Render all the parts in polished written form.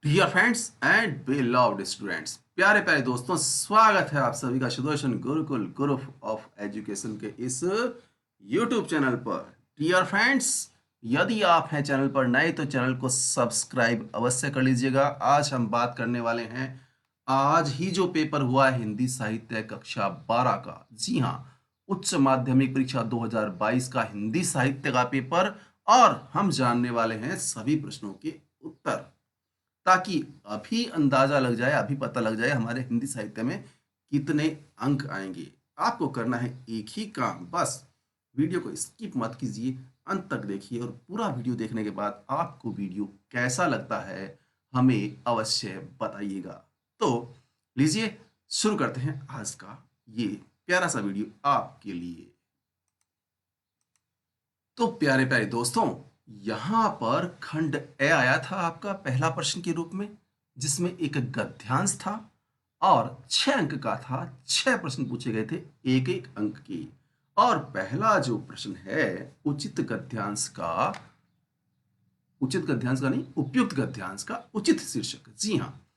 Dear friends and बेलव्ड students, प्यारे प्यारे दोस्तों, स्वागत है आप सभी का सुदर्शन गुरुकुल गुरु ऑफ एजुकेशन के इस यूट्यूब चैनल पर। डियर फ्रेंड्स, यदि आप हैं चैनल पर नए तो चैनल को सब्सक्राइब अवश्य कर लीजिएगा। आज हम बात करने वाले हैं आज ही जो पेपर हुआ है हिंदी साहित्य कक्षा 12 का। जी हाँ, उच्च माध्यमिक परीक्षा 2022 का हिंदी साहित्य का पेपर। और हम जानने वाले हैं सभी प्रश्नों के उत्तर, ताकि अभी अंदाजा लग जाए, अभी पता लग जाए हमारे हिंदी साहित्य में कितने अंक आएंगे। आपको करना है एक ही काम, बस वीडियो को स्किप मत कीजिए, अंत तक देखिए और पूरा वीडियो देखने के बाद आपको वीडियो कैसा लगता है हमें अवश्य बताइएगा। तो लीजिए शुरू करते हैं आज का ये प्यारा सा वीडियो आपके लिए। तो प्यारे प्यारे दोस्तों, यहां पर खंड ए आया था आपका पहला प्रश्न के रूप में, जिसमें एक गद्यांश था और 6 अंक का था। 6 प्रश्न पूछे गए थे, एक एक अंक के। और पहला जो प्रश्न है उचित गद्यांश का नहीं, उपयुक्त गद्यांश का उचित शीर्षक। जी हाँ,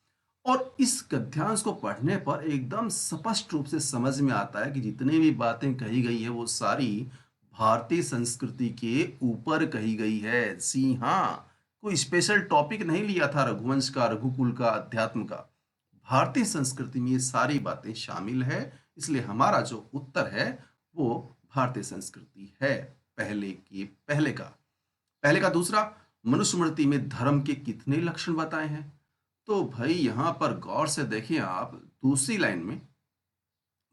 और इस गद्यांश को पढ़ने पर एकदम स्पष्ट रूप से समझ में आता है कि जितनी भी बातें कही गई है वो सारी भारतीय संस्कृति के ऊपर कही गई है। जी हाँ, कोई स्पेशल टॉपिक नहीं लिया था रघुवंश का, रघुकुल का, अध्यात्म का। भारतीय संस्कृति में ये सारी बातें शामिल है, इसलिए हमारा जो उत्तर है वो भारतीय संस्कृति है। पहले का दूसरा, मनुस्मृति में धर्म के कितने लक्षण बताए हैं? तो भाई यहां पर गौर से देखिए आप, दूसरी लाइन में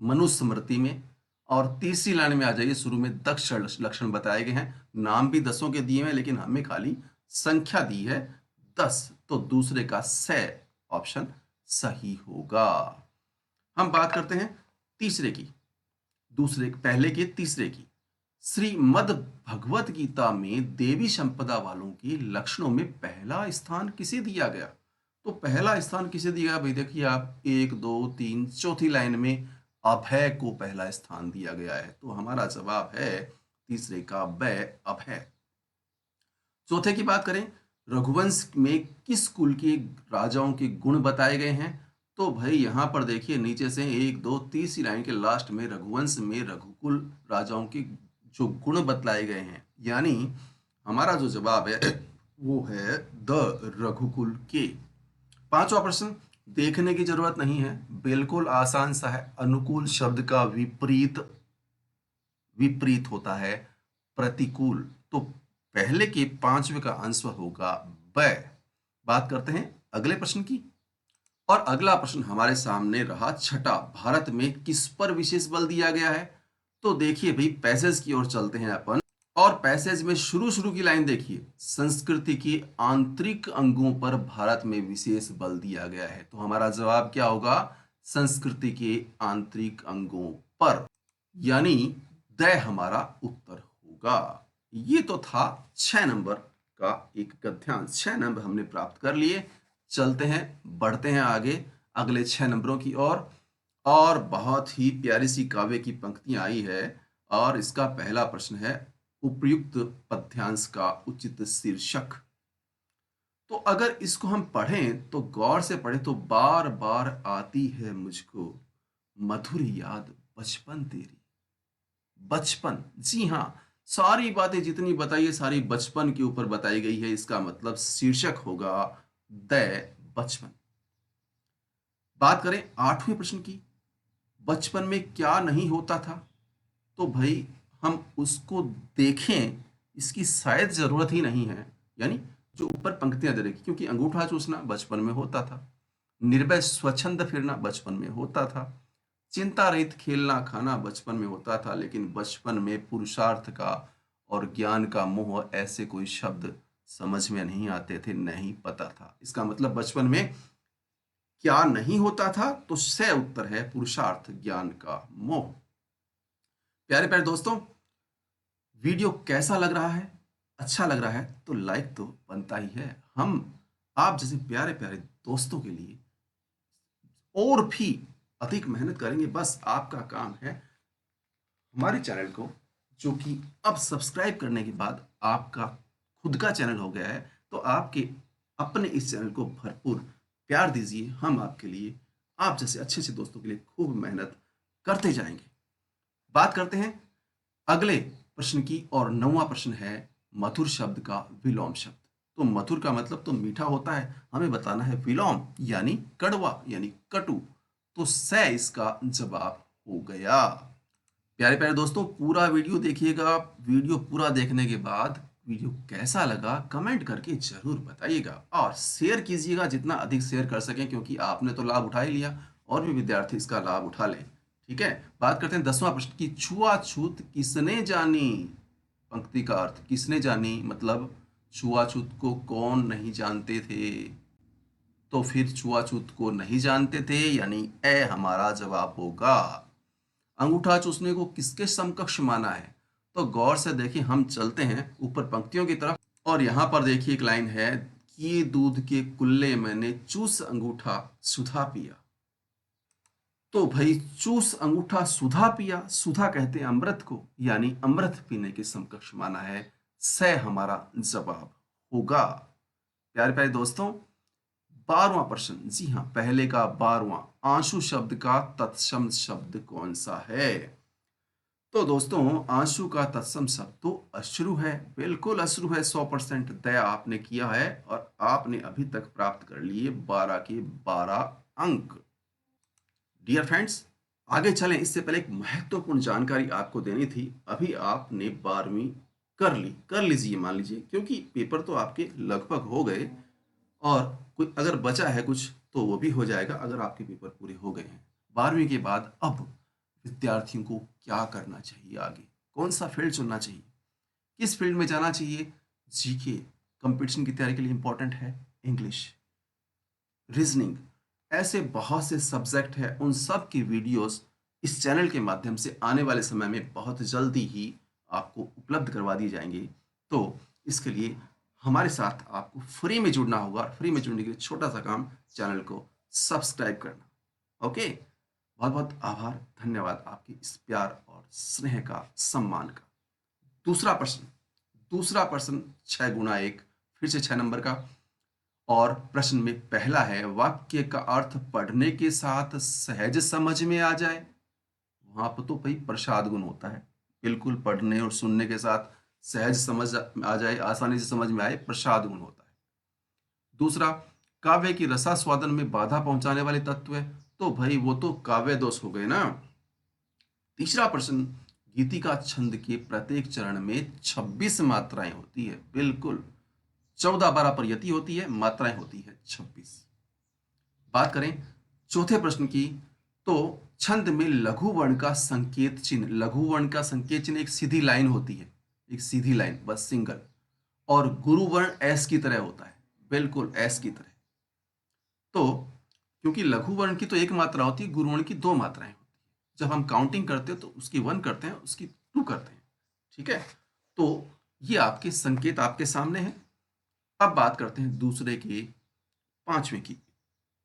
मनुस्मृति में और तीसरी लाइन में आ जाइए, शुरू में 10 लक्षण बताए गए हैं। नाम भी 10 के दिए हैं, लेकिन हमें खाली संख्या दी है 10, तो दूसरे का स ऑप्शन सही होगा। हम बात करते हैं तीसरे की, दूसरे पहले के तीसरे की। श्रीमद् भगवत गीता में देवी संपदा वालों के लक्षणों में पहला स्थान किसे दिया गया? तो पहला स्थान किसे दिया गया भाई? देखिए आप, 1 2 3 चौथी लाइन में अभय को पहला स्थान दिया गया है, तो हमारा जवाब है तीसरे का ब, अभय। चौथे की बात करें, रघुवंश में किस कुल के राजाओं के गुण बताए गए हैं? तो भाई यहां पर देखिए नीचे से 1 2 तीसरी लाइन के लास्ट में रघुवंश में रघुकुल राजाओं के जो गुण बतलाए गए हैं, यानी हमारा जो जवाब है वो है द रघुकुल के। पांचवा प्रश्न, देखने की जरूरत नहीं है, बिल्कुल आसान सा है। अनुकूल शब्द का विपरीत विपरीत होता है प्रतिकूल। तो पहले के पांचवे का आंसर होगा ब। बात करते हैं अगले प्रश्न की, और अगला प्रश्न हमारे सामने रहा छठा, भारत में किस पर विशेष बल दिया गया है? तो देखिए भाई, पैसेज की ओर चलते हैं अपन, और पैसेज में शुरू शुरू की लाइन देखिए, संस्कृति के आंतरिक अंगों पर भारत में विशेष बल दिया गया है। तो हमारा जवाब क्या होगा? संस्कृति के आंतरिक अंगों पर, यानी द हमारा उत्तर होगा। ये तो था 6 नंबर का एक गद्यांश। 6 नंबर हमने प्राप्त कर लिए। चलते हैं, बढ़ते हैं आगे अगले 6 नंबरों की ओर। और बहुत ही प्यारी सी काव्य की पंक्तियां आई है, और इसका पहला प्रश्न है उपयुक्त पद्यांश का उचित शीर्षक। तो अगर इसको हम पढ़ें तो गौर से पढ़ें तो, बार बार आती है मुझको मधुर याद बचपन तेरी। बचपन, जी हाँ, सारी बातें जितनी बताई है सारी बचपन के ऊपर बताई गई है, इसका मतलब शीर्षक होगा द बचपन। बात करें 8वें प्रश्न की, बचपन में क्या नहीं होता था? तो भाई हम उसको देखें, इसकी शायद जरूरत ही नहीं है। यानी जो ऊपर पंक्तियां दे रखी, क्योंकि अंगूठा चूसना बचपन में होता था, निर्भय स्वच्छंद फिरना बचपन में होता था, चिंता रहित खेलना खाना बचपन में होता था, लेकिन बचपन में पुरुषार्थ का और ज्ञान का मोह ऐसे कोई शब्द समझ में नहीं आते थे, नहीं पता था। इसका मतलब बचपन में क्या नहीं होता था? तो से उत्तर है पुरुषार्थ, ज्ञान का मोह। प्यारे प्यारे दोस्तों, वीडियो कैसा लग रहा है? अच्छा लग रहा है तो लाइक तो बनता ही है। हम आप जैसे प्यारे प्यारे दोस्तों के लिए और भी अधिक मेहनत करेंगे। बस आपका काम है हमारे चैनल को, जो कि अब सब्सक्राइब करने के बाद आपका खुद का चैनल हो गया है, तो आपके अपने इस चैनल को भरपूर प्यार दीजिए। हम आपके लिए, आप जैसे अच्छे अच्छे दोस्तों के लिए खूब मेहनत करते जाएंगे। बात करते हैं अगले प्रश्न की, और 9वां प्रश्न है मधुर शब्द का विलोम शब्द। तो मधुर का मतलब तो मीठा होता है, हमें बताना है विलोम यानी कड़वा यानी कटु। तो स इसका जवाब हो गया। प्यारे प्यारे दोस्तों, पूरा वीडियो देखिएगा। वीडियो पूरा देखने के बाद वीडियो कैसा लगा कमेंट करके जरूर बताइएगा, और शेयर कीजिएगा जितना अधिक शेयर कर सकें, क्योंकि आपने तो लाभ उठा ही लिया और भी विद्यार्थी इसका लाभ उठा लें। ठीक है, बात करते हैं 10वां प्रश्न की। छुआछूत किसने जानी। पंक्ति का अर्थ किसने जानी, मतलब छुआछूत को कौन नहीं जानते थे। तो फिर छुआछूत को नहीं जानते थे यानी ए हमारा जवाब होगा। अंगूठा चूसने को किसके समकक्ष माना है। तो गौर से देखिए, हम चलते हैं ऊपर पंक्तियों की तरफ, और यहां पर देखिए एक लाइन है कि दूध के कुल्ले मैंने चूस अंगूठा सुधा पिया। तो भाई चूस अंगूठा सुधा पिया, सुधा कहते हैं अमृत को, यानी अमृत पीने के समकक्ष माना है। स हमारा जवाब होगा। प्यारे प्यारे दोस्तों, 12वां प्रश्न, जी हाँ पहले का 12वां, आंसू शब्द का तत्सम शब्द कौन सा है। तो दोस्तों, आंसू का तत्सम शब्द तो अश्रु है, बिल्कुल अश्रु है। 100% दया आपने किया है, और आपने अभी तक प्राप्त कर लिए 12 के 12 अंक। डियर फ्रेंड्स, आगे चलें इससे पहले एक महत्वपूर्ण जानकारी आपको देनी थी। अभी आपने 12वीं कर लीजिए मान लीजिए, क्योंकि पेपर तो आपके लगभग हो गए, और कोई अगर बचा है कुछ तो वो भी हो जाएगा अगर आपके पेपर पूरे हो गए हैं। 12वीं के बाद अब विद्यार्थियों को क्या करना चाहिए, आगे कौन सा फील्ड चुनना चाहिए, किस फील्ड में जाना चाहिए। जीके कंपटीशन की तैयारी के लिए इंपॉर्टेंट है। इंग्लिश, रीजनिंग, ऐसे बहुत से सब्जेक्ट हैं, उन सब की वीडियोस इस चैनल के माध्यम से आने वाले समय में बहुत जल्दी ही आपको उपलब्ध करवा दिए जाएंगे। तो इसके लिए हमारे साथ आपको फ्री में जुड़ना होगा, और फ्री में जुड़ने के लिए छोटा सा काम, चैनल को सब्सक्राइब करना। ओके, बहुत बहुत आभार, धन्यवाद आपके इस प्यार और स्नेह का, सम्मान का। दूसरा प्रश्न, दूसरा प्रश्न 6 गुना 1, फिर से 6 नंबर का। और प्रश्न में पहला है, वाक्य का अर्थ पढ़ने के साथ सहज समझ में आ जाए। वहां पर तो भाई प्रसाद गुण होता है, बिल्कुल पढ़ने और सुनने के साथ सहज समझ आ जाए, आसानी से समझ में आए, प्रसाद गुण होता है। दूसरा, काव्य की रसास्वादन में बाधा पहुंचाने वाले तत्व है। तो भाई वो तो काव्य दोष हो गए ना। तीसरा प्रश्न, गीतिका छंद के प्रत्येक चरण में 26 मात्राएं होती है, बिल्कुल 14-12 पर यति होती है, मात्राएं होती है 26। बात करें चौथे प्रश्न की, तो छंद में लघु वर्ण का संकेत चिन्ह, लघु वर्ण का संकेत चिन्ह एक सीधी लाइन होती है, एक सीधी लाइन बस सिंगल, और गुरु वर्ण एस की तरह होता है, बिल्कुल एस की तरह। तो क्योंकि लघु वर्ण की तो एक मात्रा होती है, गुरु वर्ण की दो मात्राएं होती है। जब हम काउंटिंग करते हैं तो उसकी 1 करते हैं, उसकी 2 करते हैं। ठीक है, तो ये आपके संकेत आपके सामने हैं। अब बात करते हैं दूसरे के 5वें की।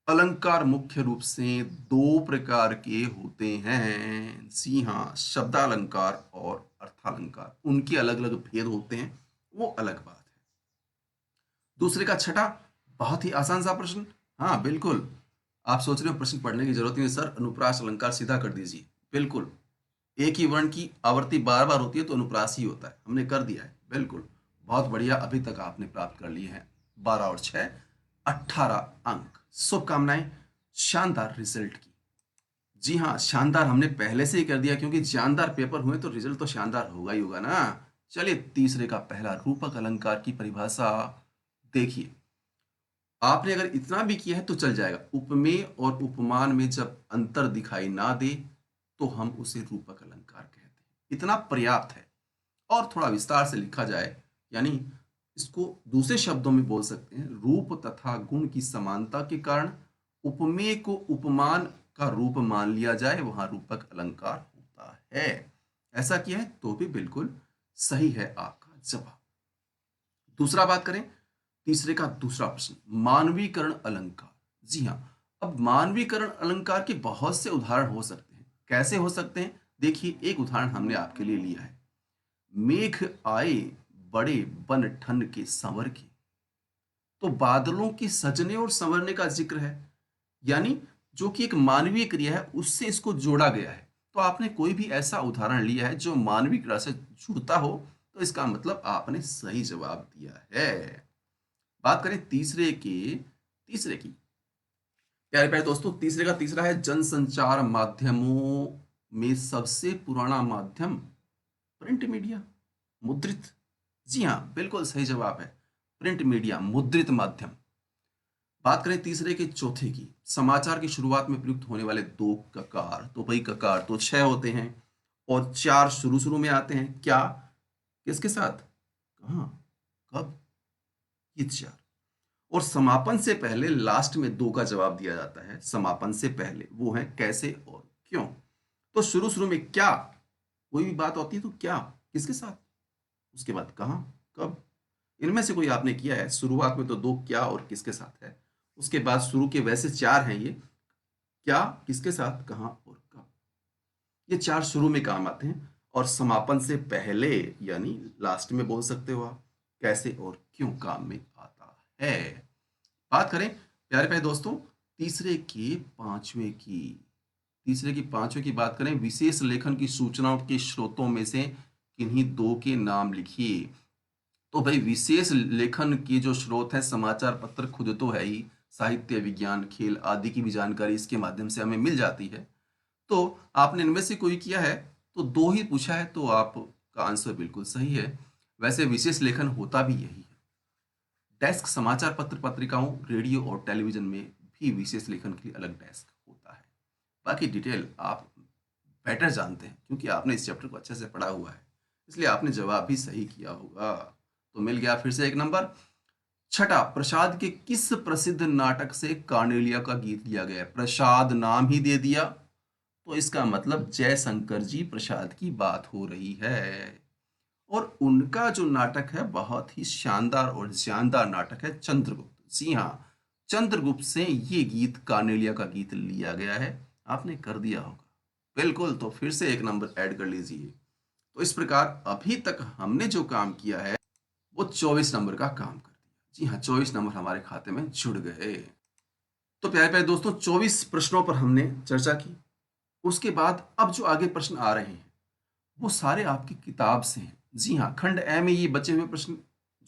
अलंकार मुख्य रूप से 2 प्रकार के होते हैं। जी हाँ, शब्दालंकार और अर्थालंकार, उनके अलग अलग भेद होते हैं, वो अलग बात है। दूसरे का छठा, बहुत ही आसान सा प्रश्न। हाँ बिल्कुल, आप सोच रहे हो प्रश्न पढ़ने की जरूरत नहीं सर, अनुप्रास अलंकार सीधा कर दीजिए। बिल्कुल, एक ही वर्ण की आवृत्ति बार बार होती है तो अनुप्रास ही होता है, हमने कर दिया है। बिल्कुल, बहुत बढ़िया, अभी तक आपने प्राप्त कर लिए हैं 12 और 6 18 अंक। शुभकामनाएं शानदार रिजल्ट की। जी हाँ, शानदार हमने पहले से ही कर दिया, क्योंकि जानदार पेपर हुए तो रिजल्ट तो शानदार होगा ही होगा ना। चलिए, तीसरे का पहला रूपक अलंकार की परिभाषा देखिए। आपने अगर इतना भी किया है तो चल जाएगा। उपमेय और उपमान में जब अंतर दिखाई ना दे तो हम उसे रूपक अलंकार कहते हैं, इतना पर्याप्त है। और थोड़ा विस्तार से लिखा जाए, यानी इसको दूसरे शब्दों में बोल सकते हैं, रूप तथा गुण की समानता के कारण उपमेय को उपमान का रूप मान लिया जाए, वहां रूपक अलंकार होता है। ऐसा किया है तो भी बिल्कुल सही है आपका जवाब। दूसरा बात करें, तीसरे का दूसरा प्रश्न, मानवीकरण अलंकार। जी हाँ, अब मानवीकरण अलंकार के बहुत से उदाहरण हो सकते हैं। कैसे हो सकते हैं, देखिए एक उदाहरण हमने आपके लिए लिया है। मेघ आए बड़े बन ठन के संवर के। तो बादलों के सजने और संवरने का जिक्र है, यानी जो कि एक मानवीय क्रिया है उससे इसको जोड़ा गया है। तो आपने कोई भी ऐसा उदाहरण लिया है जो मानवीय क्रिया से जुड़ता हो, तो इसका मतलब आपने सही जवाब दिया है। बात करें तीसरे की प्यारे प्यारे दोस्तों, तीसरे का तीसरा है जनसंचार माध्यमों में सबसे पुराना माध्यम प्रिंट मीडिया, मुद्रित। जी हाँ, बिल्कुल सही जवाब है, प्रिंट मीडिया, मुद्रित माध्यम। बात करें तीसरे के चौथे की, समाचार की शुरुआत में प्रयुक्त होने वाले दो ककार, तो भाई ककार तो छह होते हैं और चार शुरू शुरू में आते हैं, क्या, किसके साथ, कहाँ, कब, ये चार। और समापन से पहले लास्ट में दो का जवाब दिया जाता है, समापन से पहले, वो है कैसे और क्यों। तो शुरू शुरू में क्या, कोई भी बात होती है तो क्या, किसके साथ, उसके बाद कहाँ, कब। इनमें से कोई आपने किया है, शुरुआत में तो दो क्या और किसके साथ है, उसके बाद शुरू के वैसे चार हैं ये, क्या, किसके साथ, कहाँ और कब। ये चार शुरू में काम आते हैं और समापन से पहले यानी लास्ट में बोल सकते हो आप, कैसे और क्यों काम में आता है। बात करें प्यारे प्यारे दोस्तों तीसरे के पांचवें की, तीसरे की पांचवें की बात करें, विशेष लेखन की सूचनाओं के स्रोतों में से किन्हीं दो के नाम लिखिए। तो भाई विशेष लेखन के जो स्रोत हैं, समाचार पत्र खुद तो है ही, साहित्य, विज्ञान, खेल आदि की भी जानकारी इसके माध्यम से हमें मिल जाती है। तो आपने इनमें से कोई किया है तो दो ही पूछा है, तो आपका आंसर बिल्कुल सही है। वैसे विशेष लेखन होता भी यही है। डेस्क समाचार पत्र पत्रिकाओं, रेडियो और टेलीविजन में भी विशेष लेखन के लिए अलग डेस्क होता है। बाकी डिटेल आप बेटर जानते हैं क्योंकि आपने इस चैप्टर को अच्छे से पढ़ा हुआ है, इसलिए आपने जवाब भी सही किया होगा। तो मिल गया फिर से एक नंबर। छठा, प्रसाद के किस प्रसिद्ध नाटक से कार्नेलिया का गीत लिया गया है। प्रसाद नाम ही दे दिया, तो इसका मतलब जयशंकर जी प्रसाद की बात हो रही है। और उनका जो नाटक है बहुत ही शानदार और जानदार नाटक है, चंद्रगुप्त। जी हाँ, चंद्रगुप्त से ये गीत, कार्नेलिया का गीत लिया गया है। आपने कर दिया होगा बिल्कुल, तो फिर से एक नंबर ऐड कर लीजिए। तो इस प्रकार अभी तक हमने जो काम किया है वो 24 नंबर का काम कर दिया। जी हाँ, 24 नंबर हमारे खाते में जुड़ गए। तो प्यारे प्यारे दोस्तों 24 प्रश्नों पर हमने चर्चा की। उसके बाद अब जो आगे प्रश्न आ रहे हैं वो सारे आपकी किताब से हैं। जी हाँ, खंड ए में ये बचे हुए प्रश्न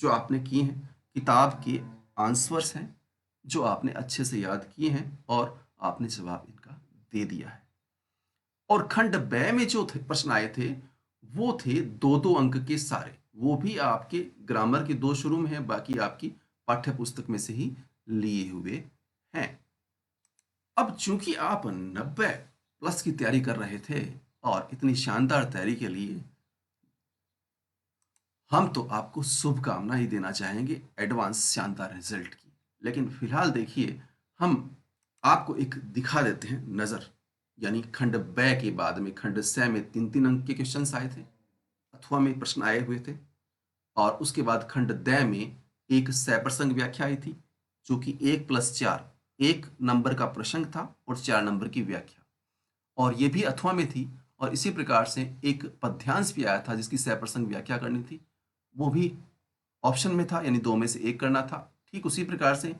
जो आपने किए हैं किताब के आंसर्स हैं, जो आपने अच्छे से याद किए हैं और आपने जवाब इनका दे दिया है। और खंड ब में जो थे प्रश्न आए थे वो थे दो दो अंक के सारे, वो भी आपके ग्रामर के दो शुरू में है, बाकी आपकी पाठ्य पुस्तक में से ही लिए हुए हैं। अब चूंकि आप 90 प्लस की तैयारी कर रहे थे और इतनी शानदार तैयारी के लिए हम तो आपको शुभकामना ही देना चाहेंगे एडवांस शानदार रिजल्ट की। लेकिन फिलहाल देखिए, हम आपको एक दिखा देते हैं नजर, यानी खंड ब के बाद में खंड स में तीन तीन अंक के क्वेश्चंस आए थे, अथवा में प्रश्न आए हुए थे। और उसके बाद खंड द में एक सप्रसंग व्याख्या आई थी, जो कि 1+4, 1 नंबर का प्रसंग था और 4 नंबर की व्याख्या, और ये भी अथवा में थी। और इसी प्रकार से एक पद्यांश भी आया था जिसकी सप्रसंग व्याख्या करनी थी, वो भी ऑप्शन में था, यानी दो में से एक करना था। ठीक उसी प्रकार से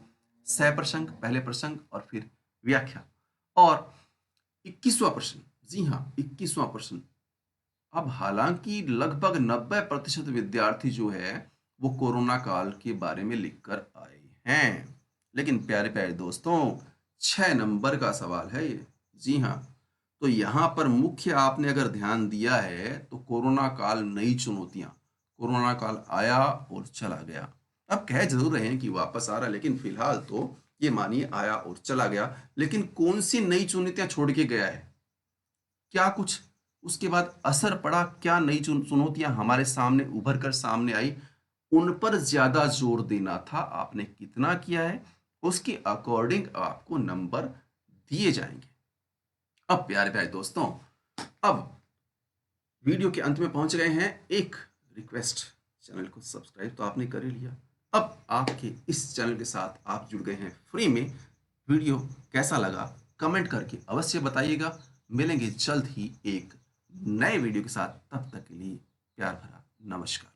सप्रसंग, पहले प्रसंग और फिर व्याख्या। और 21वां प्रश्न, जी हाँ 21वां प्रश्न। अब हालांकि लगभग 90% विद्यार्थी जो है वो कोरोना काल के बारे में लिखकर आए हैं, लेकिन प्यारे प्यारे दोस्तों 6 नंबर का सवाल है ये। जी हाँ, तो यहाँ पर मुख्य आपने अगर ध्यान दिया है तो कोरोना काल, नई चुनौतियां, कोरोना काल आया और चला गया। अब कह जरूर रहे हैं कि वापस आ रहा, लेकिन फिलहाल तो ये मानिए आया और चला गया। लेकिन कौन सी नई चुनौतियां छोड़ के गया है, क्या कुछ उसके बाद असर पड़ा, क्या नई चुनौतियां हमारे सामने उभर कर सामने आई, उन पर ज्यादा जोर देना था। आपने कितना किया है उसके अकॉर्डिंग आपको नंबर दिए जाएंगे। अब प्यारे प्यारे दोस्तों, अब वीडियो के अंत में पहुंच गए हैं। एक रिक्वेस्ट, चैनल को सब्सक्राइब तो आपने कर ही लिया, अब आपके इस चैनल के साथ आप जुड़ गए हैं फ्री में। वीडियो कैसा लगा कमेंट करके अवश्य बताइएगा। मिलेंगे जल्द ही एक नए वीडियो के साथ, तब तक के लिए प्यार भरा नमस्कार।